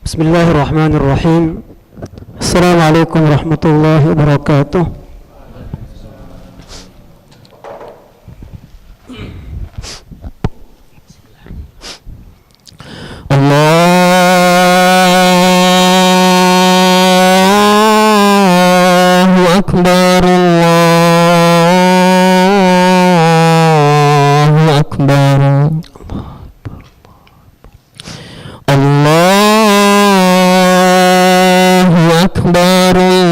Bismillahirrahmanirrahim. Assalamualaikum warahmatullahi wabarakatuh. Allahu Akbar, Allahu Akbar. Allahu Akbar, Allahu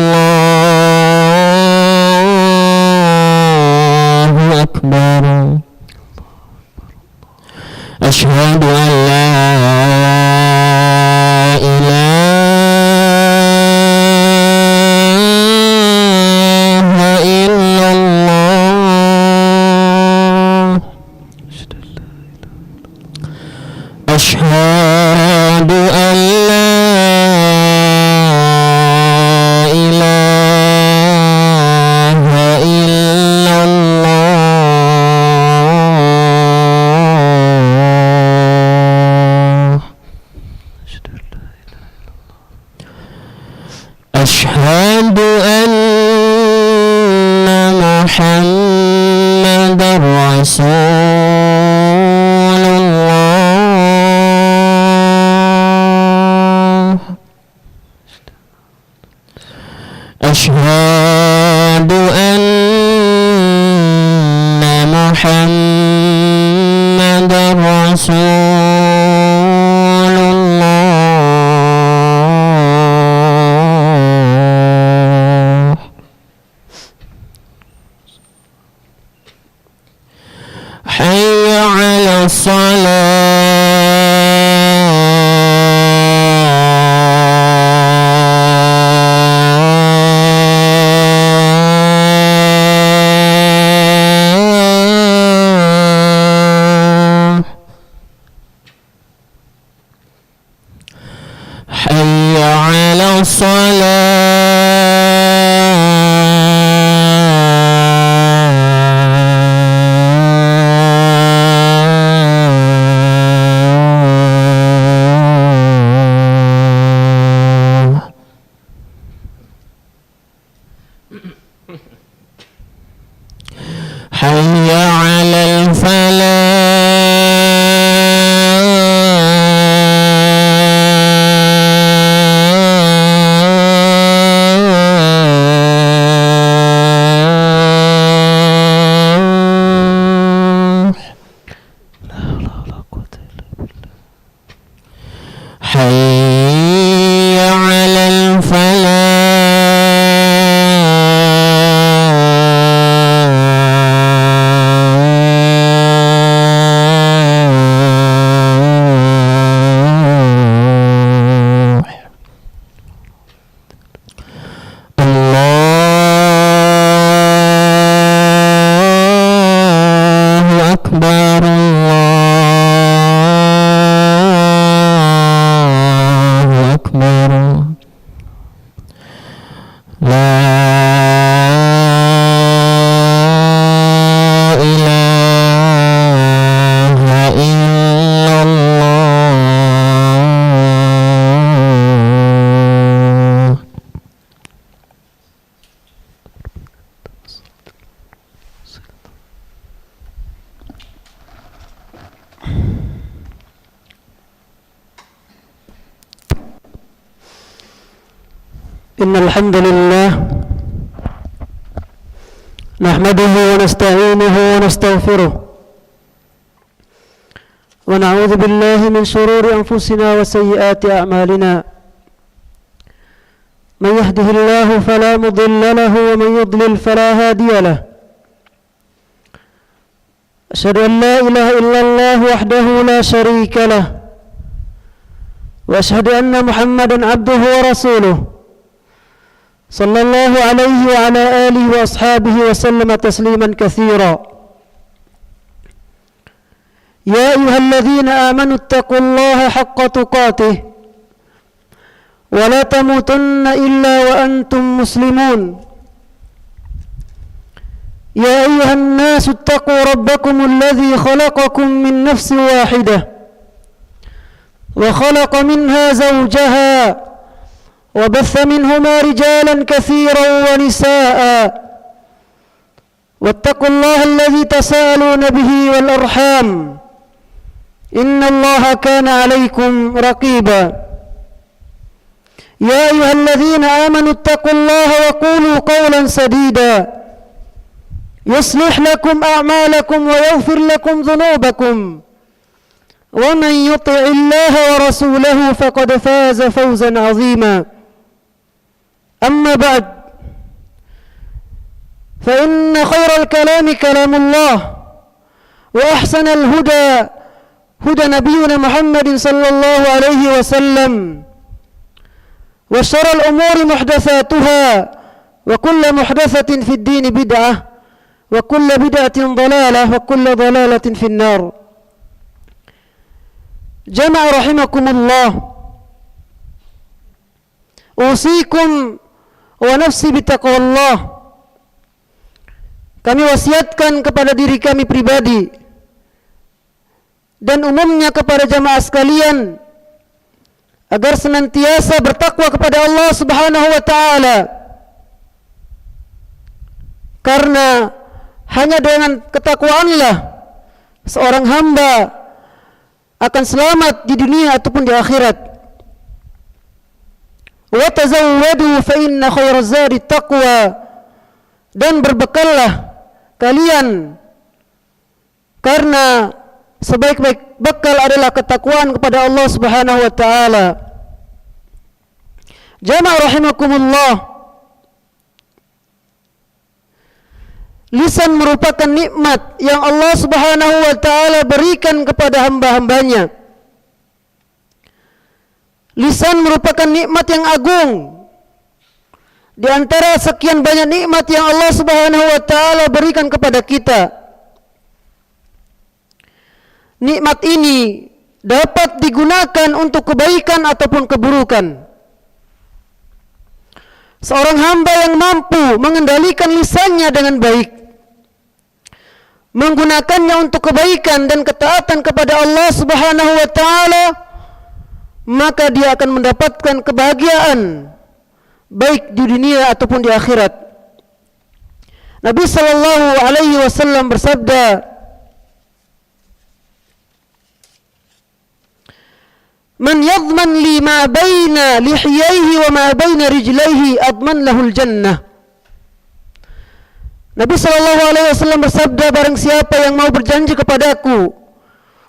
Akbar. Asyhadu an la ilaha illallah. Asyhadu an la ilaha illallah. Asyhadu anna Muhammadar Rasulullah. Asyhadu anna Muhammadar Rasulullah. Hayya 'alas salah. Hayya 'alas salah. Hayya 'alal falah. Hayya 'alal falah. Allahu Akbar, Allahu Akbar. La ilaha illallah. Innal hamdalillah nahmaduhu wa nasta'inuhu wa nastaghfiruh wa na'udzu billahi min shururi anfusina wa sayyiati a'malina. Man yahdihillahu fala mudilla lahu wa man yudlil fala hadiya lahu. Asyhadu an la ilaha illallah wahdahu la syarika lahu wa asyhadu anna Muhammadan abduhu wa rasuluh. Sallallahu alaihi wa ala alihi wa ashabihi wa sallama tasliman katsira. Ya ayyuhalladzina amanu taqullaha haqqa tuqatih wa la tamutunna illa wa antum muslimun. يا أيها الناس اتقوا ربكم الذي خلقكم من نفس واحدة وخلق منها زوجها وبث منهما رجالا كثيرا ونساء واتقوا الله الذي تساءلون به والأرحام إن الله كان عليكم رقيبا يا أيها الذين آمنوا اتقوا الله وقولوا قولا سديدا يصلح لكم أعمالكم ويغفر لكم ذنوبكم ومن يطع الله ورسوله فقد فاز فوزا عظيما أما بعد فإن خير الكلام كلام الله وأحسن الهدى هدى نبينا محمد صلى الله عليه وسلم وشر الأمور محدثاتها وكل محدثة في الدين بدعة وكل بدعة ضلالة وكل ضلالة في النار. جمع رحمكم الله، أوصيكم ونفسي بتقوى Allah. Kami wasiatkan kepada diri kami pribadi dan umumnya kepada jamaah sekalian agar senantiasa bertakwa kepada Allah Subhanahu wa taala. Karena hanya dengan ketakwaanlah seorang hamba akan selamat di dunia ataupun di akhirat. Wa tazawwadu fa inna khairaz zadi taqwa, dan berbekallah kalian karena sebaik-baik bekal adalah ketakwaan kepada Allah Subhanahu wa taala. Jamaah rahimakumullah, lisan merupakan nikmat yang Allah Subhanahu wa taala berikan kepada hamba-hambanya. Lisan merupakan nikmat yang agung di antara sekian banyak nikmat yang Allah Subhanahu wa taala berikan kepada kita. Nikmat ini dapat digunakan untuk kebaikan ataupun keburukan. Seorang hamba yang mampu mengendalikan lisannya dengan baik, menggunakannya untuk kebaikan dan ketaatan kepada Allah Subhanahu wa taala, maka dia akan mendapatkan kebahagiaan baik di dunia ataupun di akhirat. Nabi sallallahu alaihi wasallam bersabda, "Man yadman li ma baina lihiyaihi wa ma baina rijlaihi adman lahul jannah." Nabi sallallahu alaihi wasallam bersabda, barang siapa yang mau berjanji kepadaku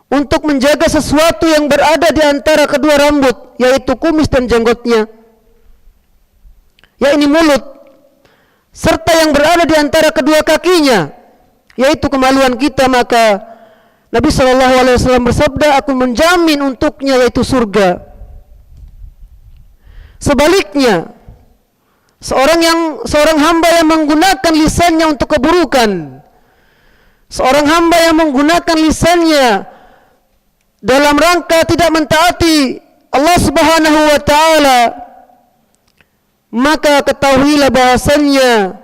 untuk menjaga sesuatu yang berada di antara kedua rambut, yaitu kumis dan jenggotnya, yakni mulut, serta yang berada di antara kedua kakinya, yaitu kemaluan kita, maka Nabi SAW bersabda, aku menjamin untuknya yaitu surga. Sebaliknya, seorang hamba yang menggunakan lisannya untuk keburukan, seorang hamba yang menggunakan lisannya dalam rangka tidak mentaati Allah Subhanahu wa taala, maka ketahuilah bahwasannya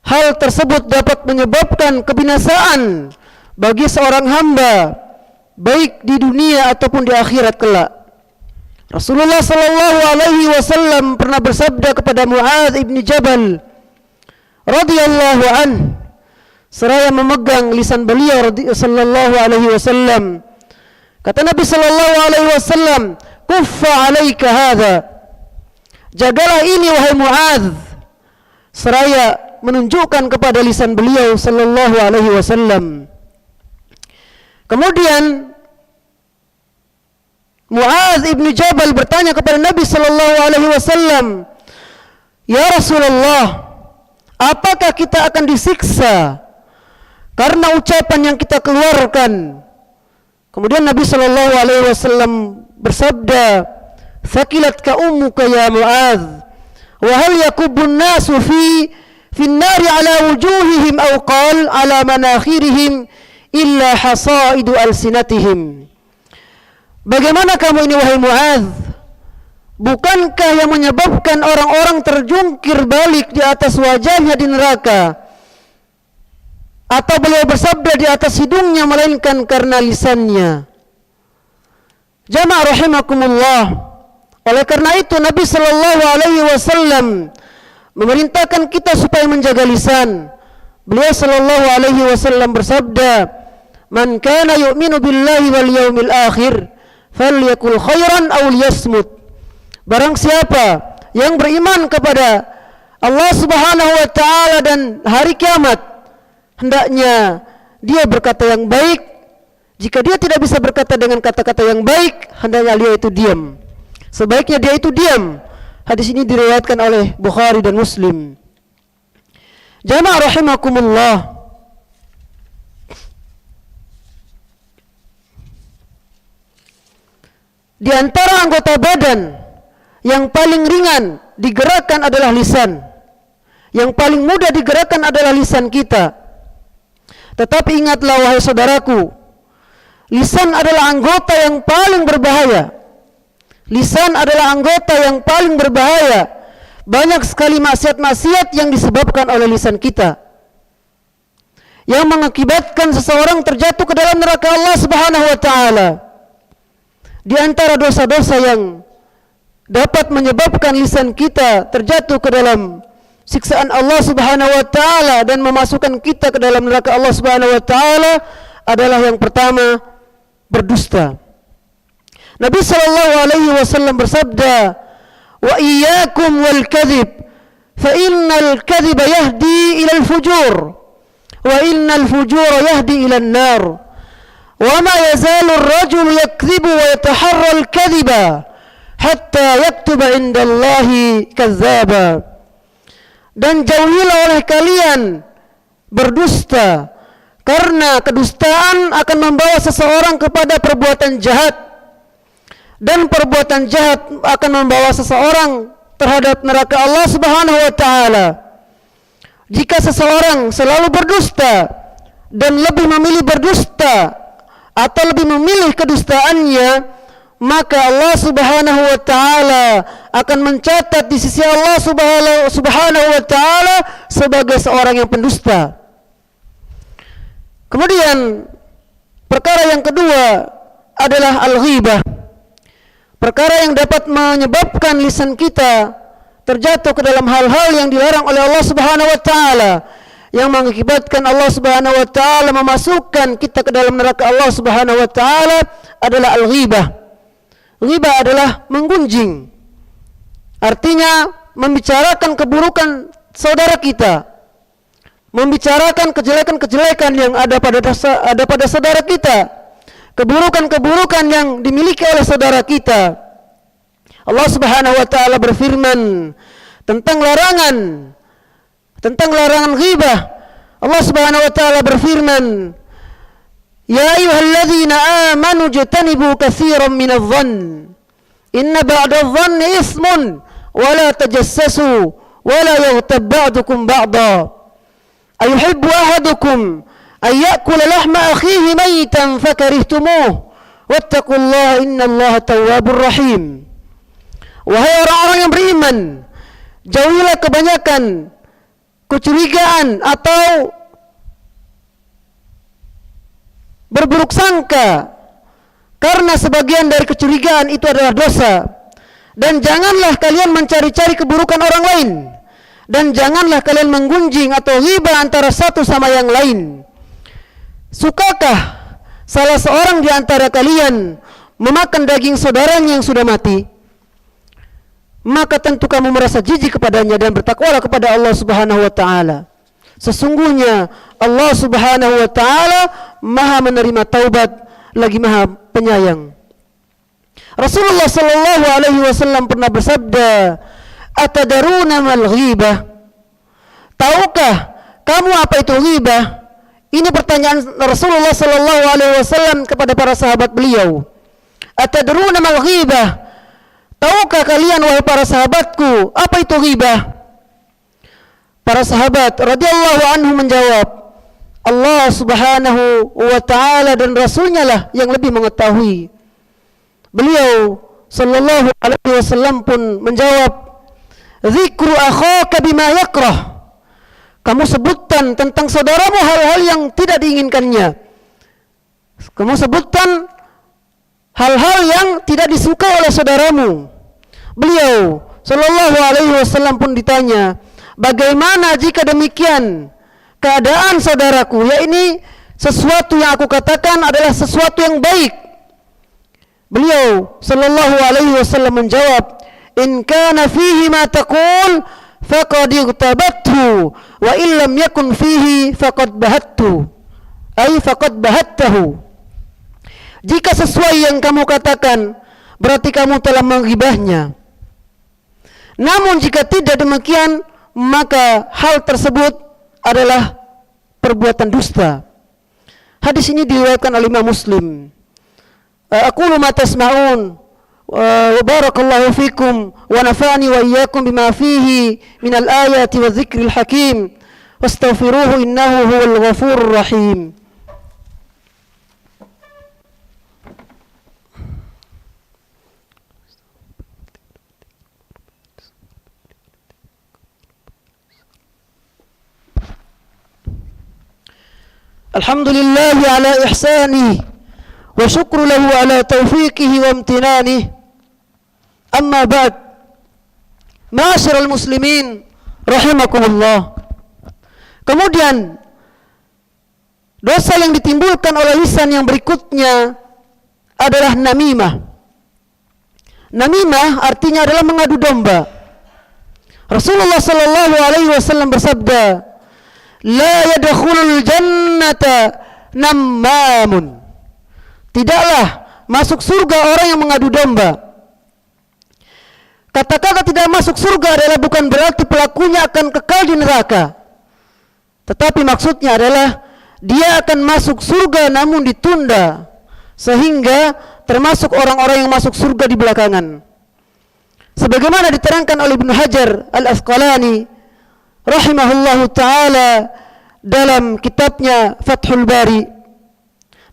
hal tersebut dapat menyebabkan kebinasaan bagi seorang hamba baik di dunia ataupun di akhirat kelak. Rasulullah sallallahu alaihi wasallam pernah bersabda kepada Muadz ibn Jabal radhiyallahu an, seraya memegang lisan beliau sallallahu alaihi wasallam, kata Nabi sallallahu alaihi wasallam, "Kuffa 'alaika hadza." Jagalah ini wahai Muadz, seraya menunjukkan kepada lisan beliau sallallahu alaihi wasallam. Kemudian Muadz ibn Jabal bertanya kepada Nabi sallallahu alaihi wasallam, "Ya Rasulullah, apakah kita akan disiksa karena ucapan yang kita keluarkan?" Kemudian Nabi sallallahu alaihi wasallam bersabda, "Thaqilatka ummuka ya Muadz, wa hal yakubun nasu fi an-nari ala wujuhihim aw qala ala manakhirihim illa hasaidu alsinatihim." Bagaimana kamu ini wahai Muadz? Bukankah yang menyebabkan orang-orang terjungkir balik di atas wajahnya di neraka, atau beliau bersabda di atas hidungnya, melainkan karena lisannya? Jamaah rahimakumullah. Oleh karena itu Nabi sallallahu alaihi wasallam memerintahkan kita supaya menjaga lisan. Beliau sallallahu alaihi wasallam bersabda, "Man kana yu'minu billahi wal yaumil akhir, falyakul khairan aw liyasmut." Barang siapa yang beriman kepada Allah Subhanahu wa taala dan hari kiamat, hendaknya dia berkata yang baik. Jika dia tidak bisa berkata dengan kata-kata yang baik, hendaknya dia itu diam. Sebaiknya dia itu diam. Hadis ini diriwayatkan oleh Bukhari dan Muslim. Jamaah rahimakumullah. Di antara anggota badan yang paling ringan digerakkan adalah lisan. Yang paling mudah digerakkan adalah lisan kita. Tetapi ingatlah wahai saudaraku, lisan adalah anggota yang paling berbahaya. Lisan adalah anggota yang paling berbahaya. Banyak sekali maksiat-maksiat yang disebabkan oleh lisan kita, yang mengakibatkan seseorang terjatuh ke dalam neraka Allah Subhanahu wa taala. Di antara dosa-dosa yang dapat menyebabkan lisan kita terjatuh ke dalam siksaan Allah Subhanahu wa taala dan memasukkan kita ke dalam neraka Allah Subhanahu wa taala adalah yang pertama, berdusta. Nabi sallallahu alaihi wasallam bersabda, "Wa iyyakum wal kadhib, fa innal kadhiba yahdi ila al-fujur, wa innal fujura yahdi ila an-nar. Wa ma yazalu ar-rajulu yakdhibu wa yataharra al-kadhiba hatta yaktuba 'inda Allahi kadzdzaba." Dan jauhilah oleh kalian berdusta, karena kedustaan akan membawa seseorang kepada perbuatan jahat, dan perbuatan jahat akan membawa seseorang terhadap neraka Allah Subhanahu wa taala. Jika seseorang selalu berdusta dan lebih memilih berdusta atau lebih memilih kedustaannya, maka Allah Subhanahu wa taala akan mencatat di sisi Allah Subhanahu wa taala sebagai seorang yang pendusta. Kemudian perkara yang kedua adalah al-ghibah. Perkara yang dapat menyebabkan lisan kita terjatuh ke dalam hal-hal yang dilarang oleh Allah Subhanahu wa taala, yang mengakibatkan Allah Subhanahu wa taala memasukkan kita ke dalam neraka Allah Subhanahu wa taala, adalah al-ghibah. Ghibah adalah menggunjing. Artinya membicarakan keburukan saudara kita, membicarakan kejelekan-kejelekan yang ada pada saudara kita, keburukan-keburukan yang dimiliki oleh saudara kita. Allah Subhanahu wa taala berfirman tentang larangan ghibah. Allah Subhanahu wa taala berfirman, "Ya ayyuhalladzina amanu jtanibu katsiran minadh-dhann, inna ba'dadh-dhanni ismun, wa la tajassasu, wa la yaghtab ba'dukum ba'dha. Ayuhibbu ahadukum an ya'kula lahma akhihi maytan fakarihtumuh, wattaqullaha innallaha tawwabur rahim." Wahai orang-orang yang beriman, jauhilah kebanyakan kecurigaan atau berburuk sangka, karena sebagian dari kecurigaan itu adalah dosa. Dan janganlah kalian mencari-cari keburukan orang lain, dan janganlah kalian menggunjing atau ghibah antara satu sama yang lain. Sukakah salah seorang di antara kalian memakan daging saudaranya yang sudah mati? Maka tentu kamu merasa jijik kepadanya dan bertakwalah kepada Allah Subhanahu wa taala. Sesungguhnya Allah Subhanahu wa taala Maha menerima taubat lagi Maha penyayang. Rasulullah sallallahu alaihi wasallam pernah bersabda, "Atadaruna mal ghibah?" Tahukah kamu apa itu ghibah? Ini pertanyaan Rasulullah sallallahu alaihi wasallam kepada para sahabat beliau. Atadaruna mal ghibah? Tahukah kalian wahai para sahabatku apa itu ghibah? Para sahabat radhiyallahu anhu menjawab, Allah Subhanahu wa taala dan Rasulnya lah yang lebih mengetahui. Beliau sallallahu alaihi wasallam pun menjawab, "Dzikru akhaka bima yakrah." Kamu sebutkan tentang saudaramu hal-hal yang tidak diinginkannya. Kamu sebutkan hal-hal yang tidak disukai oleh saudaramu. Beliau sallallahu alaihi wasallam pun ditanya, bagaimana jika demikian keadaan saudaraku? Ya, ini sesuatu yang aku katakan adalah sesuatu yang baik. Beliau sallallahu alaihi wasallam menjawab, in kana fihi ma taqul faqad igtabathu wa in lam yakun fihi faqad bahattu, ay faqad bahattahu. Jika sesuai yang kamu katakan, berarti kamu telah menggibahnya. Namun jika tidak demikian, maka hal tersebut adalah perbuatan dusta. Hadis ini diriwayatkan oleh Imam Muslim. Aqulu ma tasma'un wa barakallahu fikum wa nafa'ani wa iyyakum bima fihi minal ayati wa dzikril hakim wastaghfiruhu innahu huwal ghafurur rahim. Alhamdulillahi ala ihsanih wa syukru lahu ala taufiqihi wa imtinanih. Amma ba'd, ma'asyiral muslimin rahimakumullah. Kemudian dosa yang ditimbulkan oleh lisan yang berikutnya adalah namimah. Namimah artinya adalah mengadu domba. Rasulullah sallallahu alaihi wasallam bersabda, la yadkhulul jannata nammamun. Tidaklah masuk surga orang yang mengadu domba. Kata-kata tidak masuk surga adalah bukan berarti pelakunya akan kekal di neraka, tetapi maksudnya adalah dia akan masuk surga namun ditunda, sehingga termasuk orang-orang yang masuk surga di belakangan. Sebagaimana diterangkan oleh Ibnu Hajar Al-Asqalani rahimahullahu ta'ala dalam kitabnya Fathul Bari,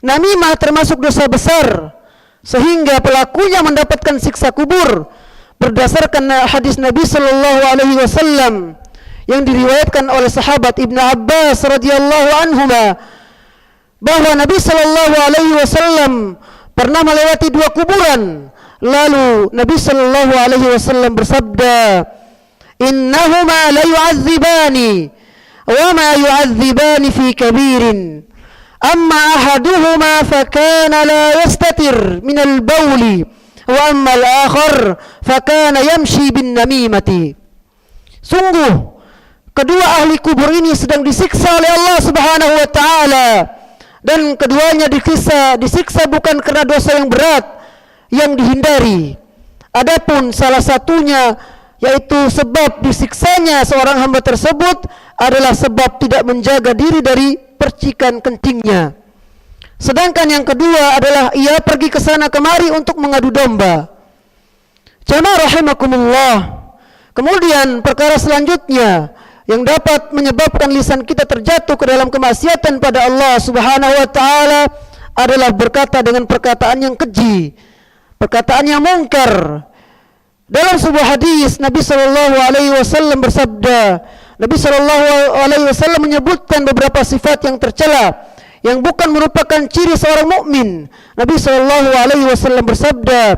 namimah termasuk dosa besar sehingga pelakunya mendapatkan siksa kubur berdasarkan hadis Nabi sallallahu alaihi wasallam yang diriwayatkan oleh sahabat Ibnu Abbas radhiyallahu anhuma, bahwa Nabi sallallahu alaihi wasallam pernah melewati dua kuburan. Lalu Nabi sallallahu alaihi wasallam bersabda, innahuma la yu'adzibani wa ma yu'adzibani fi kabirin, amma ahaduhuma fakana la yastatir min al-bawli wa amma al-akhar fakana yamshi bin namimati. Sungguh kedua ahli kubur ini sedang disiksa oleh Allah Subhanahu wa taala, dan keduanya disiksa bukan karena dosa yang berat yang dihindari. Adapun salah satunya, yaitu sebab disiksanya seorang hamba tersebut adalah sebab tidak menjaga diri dari percikan kencingnya. Sedangkan yang kedua adalah ia pergi ke sana kemari untuk mengadu domba. Jamaah rahimakumullah. Kemudian perkara selanjutnya yang dapat menyebabkan lisan kita terjatuh ke dalam kemaksiatan pada Allah Subhanahu wa taala adalah berkata dengan perkataan yang keji, perkataan yang mungkar. Dalam sebuah hadis Nabi sallallahu alaihi wasallam bersabda, Nabi sallallahu alaihi wasallam menyebutkan beberapa sifat yang tercela yang bukan merupakan ciri seorang mukmin. Nabi sallallahu alaihi wasallam bersabda,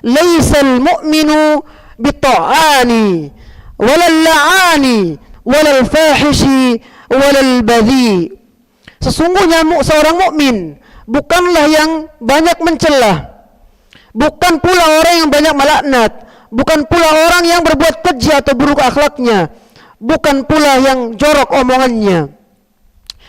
"Laisal mu'minu bita'ani walal la'ani walal fahishi walal badhi." Sesungguhnya seorang mukmin bukanlah yang banyak mencela, bukan pula orang yang banyak melaknat, bukan pula orang yang berbuat keji atau buruk akhlaknya, bukan pula yang jorok omongannya.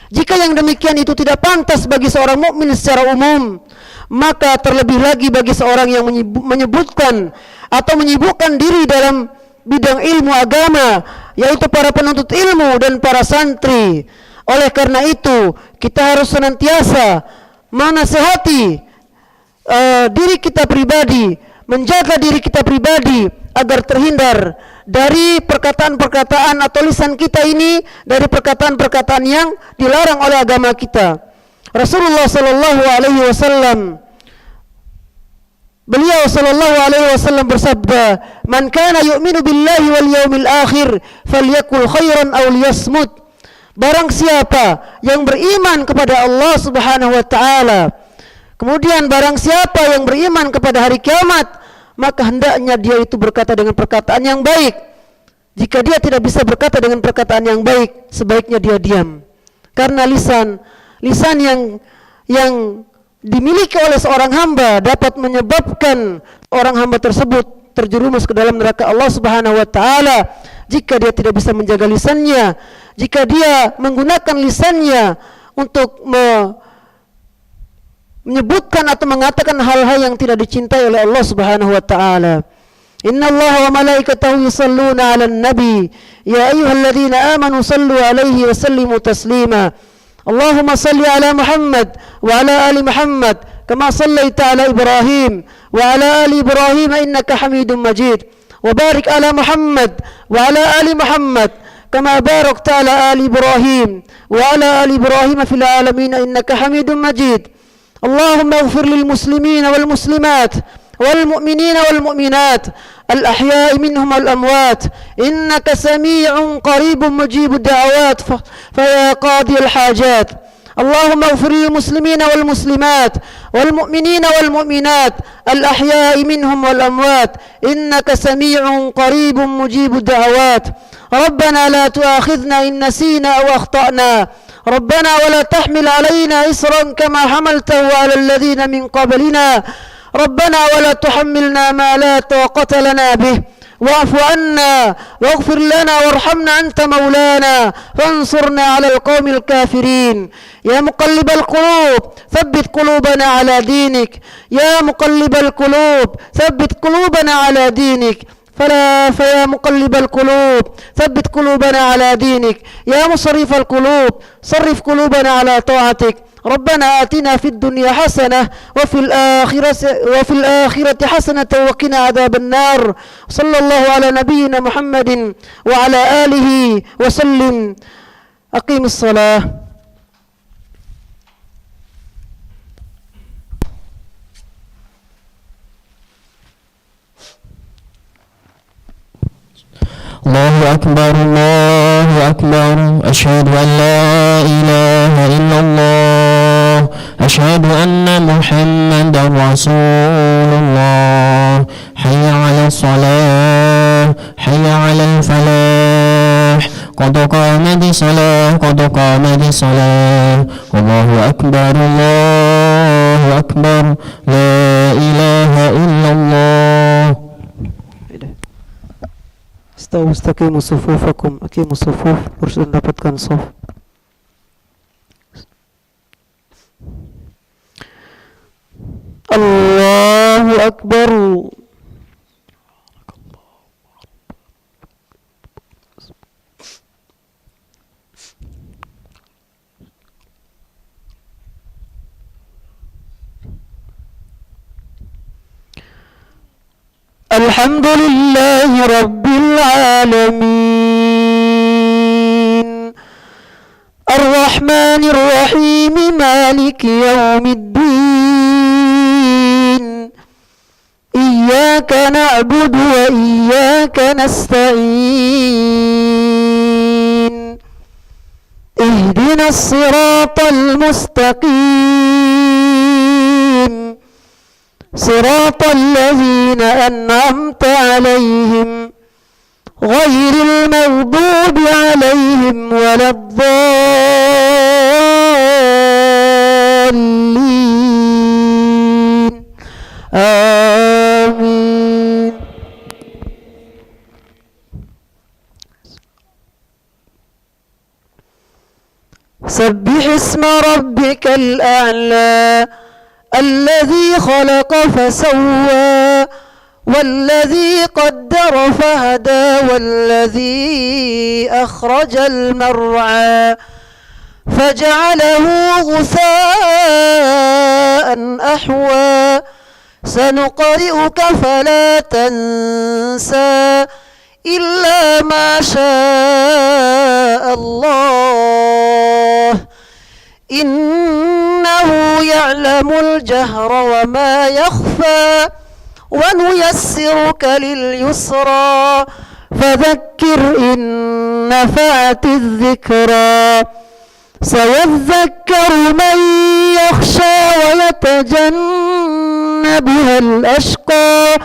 Jika yang demikian itu tidak pantas bagi seorang mukmin secara umum, maka terlebih lagi bagi seorang yang menyebutkan atau menyibukkan diri dalam bidang ilmu agama, yaitu para penuntut ilmu dan para santri. Oleh karena itu, kita harus senantiasa menasihati diri kita pribadi, menjaga diri kita pribadi agar terhindar dari perkataan-perkataan atau lisan kita ini dari perkataan-perkataan yang dilarang oleh agama kita. Rasulullah sallallahu alaihi wasallam, beliau sallallahu alaihi wasallam bersabda, "Man kana yu'minu billahi wal yaumil akhir falyakul khairan aw liyasmut." Barang siapa yang beriman kepada Allah Subhanahu wa taala, Kemudian barang siapa yang beriman kepada hari kiamat, maka hendaknya dia itu berkata dengan perkataan yang baik. Jika dia tidak bisa berkata dengan perkataan yang baik, sebaiknya dia diam. Karena lisan yang dimiliki oleh seorang hamba dapat menyebabkan orang hamba tersebut terjerumus ke dalam neraka Allah Subhanahu wa taala jika dia tidak bisa menjaga lisannya, jika dia menggunakan lisannya untuk menyebutkan atau mengatakan hal-hal yang tidak dicintai oleh Allah Subhanahu wa taala. Innallaha wa malaikatahu yusalluna 'alan nabi ya ayyuhalladzina amanu sallu 'alaihi wa sallimu taslima. Allahumma salli 'ala Muhammad wa 'ala ali Muhammad kama sallaita 'ala Ibrahim wa 'ala ali Ibrahim innaka Hamidum Majid. Wa barik 'ala Muhammad wa 'ala ali Muhammad kama barakta 'ala ali Ibrahim wa 'ala ali Ibrahim fil 'alamin innaka Hamidum Majid. Allahumma ighfir lil muslimina wal muslimat والمؤمنين والمؤمنات الأحياء منهم والأموات إنك سميع قريب مجيب الدعوات فيا قاضي الحاجات. اللهم اغفر للمسلمين والمسلمات والمؤمنين والمؤمنات الأحياء منهم والأموات إنك سميع قريب مجيب الدعوات. ربنا لا تؤاخذنا إن نسينا أو أخطأنا ربنا ولا تحمل علينا إصرا كما حملته على الذين من قبلنا ربنا ولا تحملنا ما لا طاقة لنا به واعف عنا واغفر لنا وارحمنا أنت مولانا فانصرنا على القوم الكافرين. يا مقلب القلوب ثبت قلوبنا على دينك يا مقلب القلوب ثبت قلوبنا على دينك فيا مقلب القلوب ثبت قلوبنا على دينك يا مصرف القلوب صرف قلوبنا على طاعتك. ربنا آتنا في الدنيا حسنة وفي الآخرة حسنة وقنا عذاب النار. صلى الله على نبينا محمد وعلى آله وسلم. أقيم الصلاة. الله أكبر الله أكبر أشهد أن لا إله إلا الله أشهد أن محمدا رسول الله. حي على الصلاة حي على الفلاح قد قامت الصلاة قد قامت الصلاة. الله أكبر الله أكبر لا إله إلا الله. Istaqimu sufufakum, aqimu sufuf, harus mendapatkan suf. Allahu Akbar. Alhamdulillahi Rabbil Alamin Ar-Rahmanir Rahim Maliki Yawmiddin Iyyaka na'budu wa iyyaka nasta'in Ihdinas siratal mustaqim صراط الذين أنعمت عليهم غير المغضوب عليهم ولا الضالين آمين. سبح اسم ربك الأعلى الذي خلق فسوى والذي قدر فهدى والذي أخرج المرعى فجعله غثاء أحوى سنقرئك فلا تنسى إلا ما شاء الله إنه يعلم الجهر وما يخفى ونيسرك لليسرى فذكر إن نفعت الذكرى سيذكر من يخشى ويتجنبها الأشقى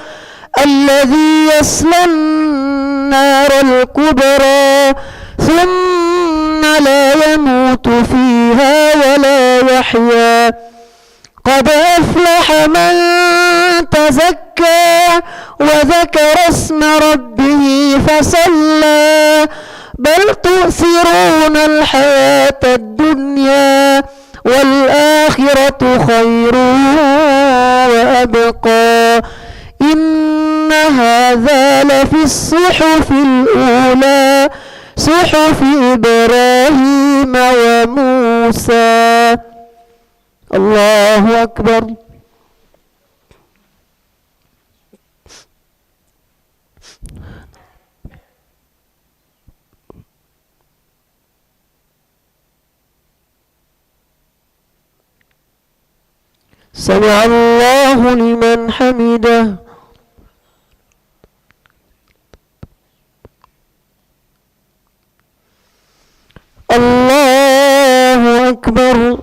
الذي يصلى النار الكبرى ثم لا يموت فيها ولا يحيا. قد أفلح من تزكى وذكر اسم ربه فصلى بل تؤثرون الحياة الدنيا والآخرة خير وأبقى إن هذا لفي الصحف الأولى صحف إبراهيم وموسى. الله أكبر. سمع الله لمن حمده. الله أكبر.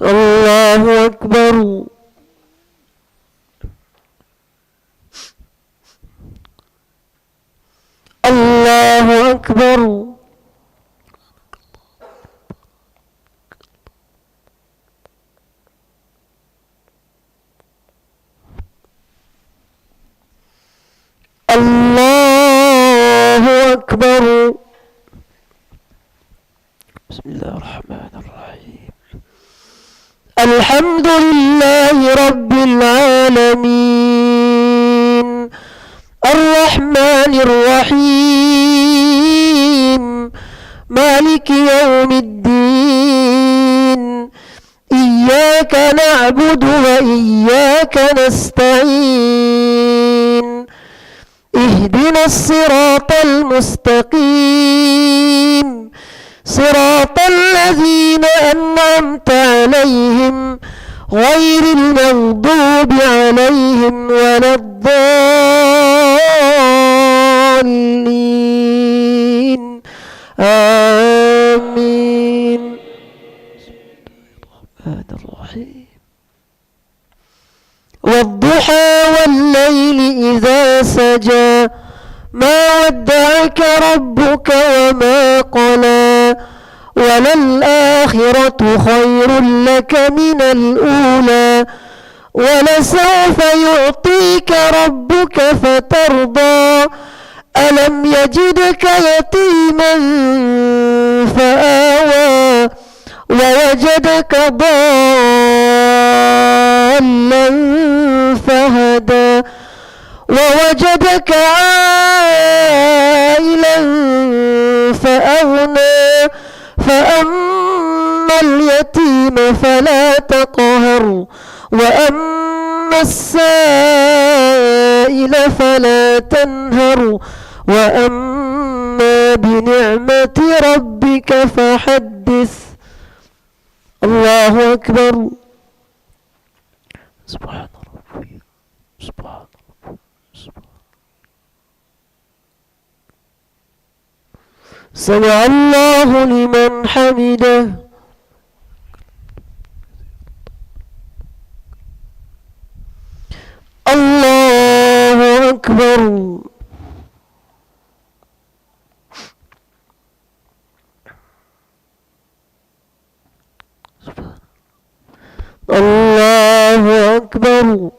الله أكبر. الله أكبر. الله أكبر. بسم الله الرحمن الرحيم. الحمد لله رب العالمين الرحمن الرحيم مالك يوم الدين إياك نعبد وإياك نستعين اهدنا الصراط المستقيم صراط الذين أنعمت عليهم غير المغضوب عليهم ولا الضالين آمين. الرحمن الرحيم. والضحى والليل إذا سجى ما ودعك ربك وما قلى وللآخرة خير لك من الأولى ولسوف يعطيك ربك فترضى ألم يجدك يتيما فآوى ووجدك ضالا فهدى ووجدك عائلا فأغنى فأما اليتيم فلا تقهر وأما السائل فلا تنهر وأما بنعمة ربك فحدث. الله أكبر. سبحان ربي. سبحان ربي. سمع الله لمن حمده. الله أكبر. الله أكبر.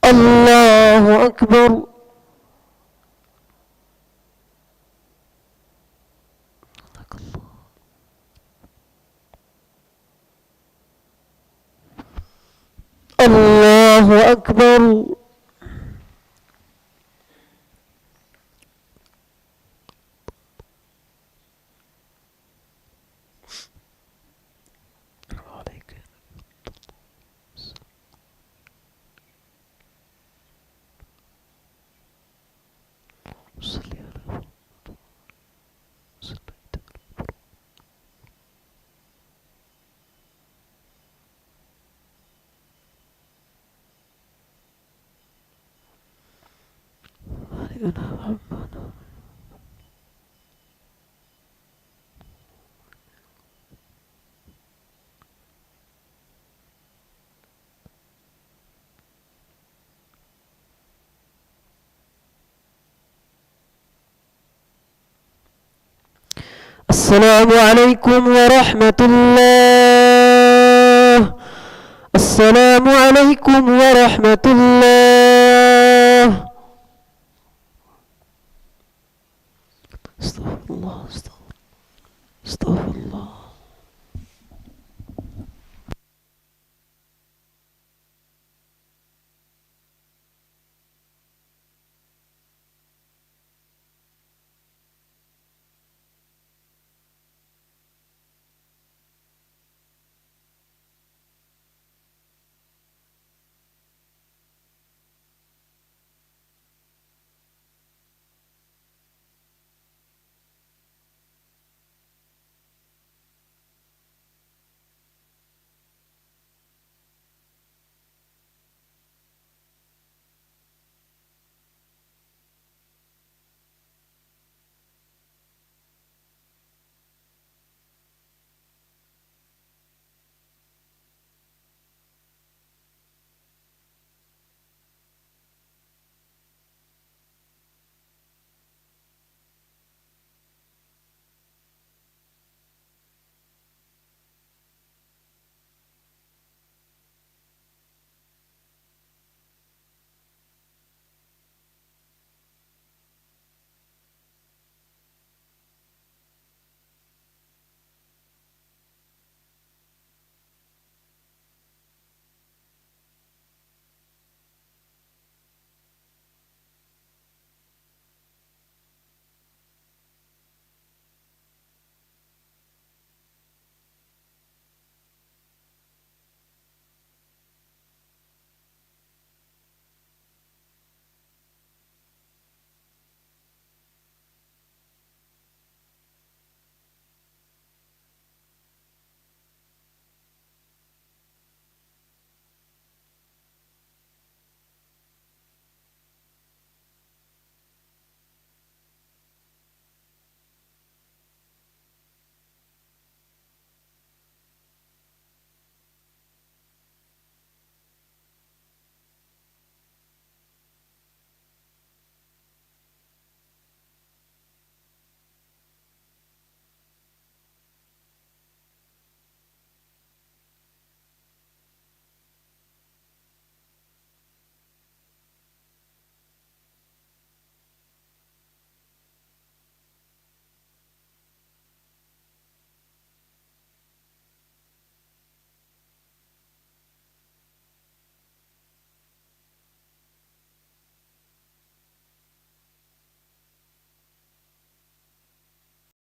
الله أكبر. الله أكبر. السلام عليكم ورحمة الله. السلام عليكم ورحمة الله. استغفر الله. استغفر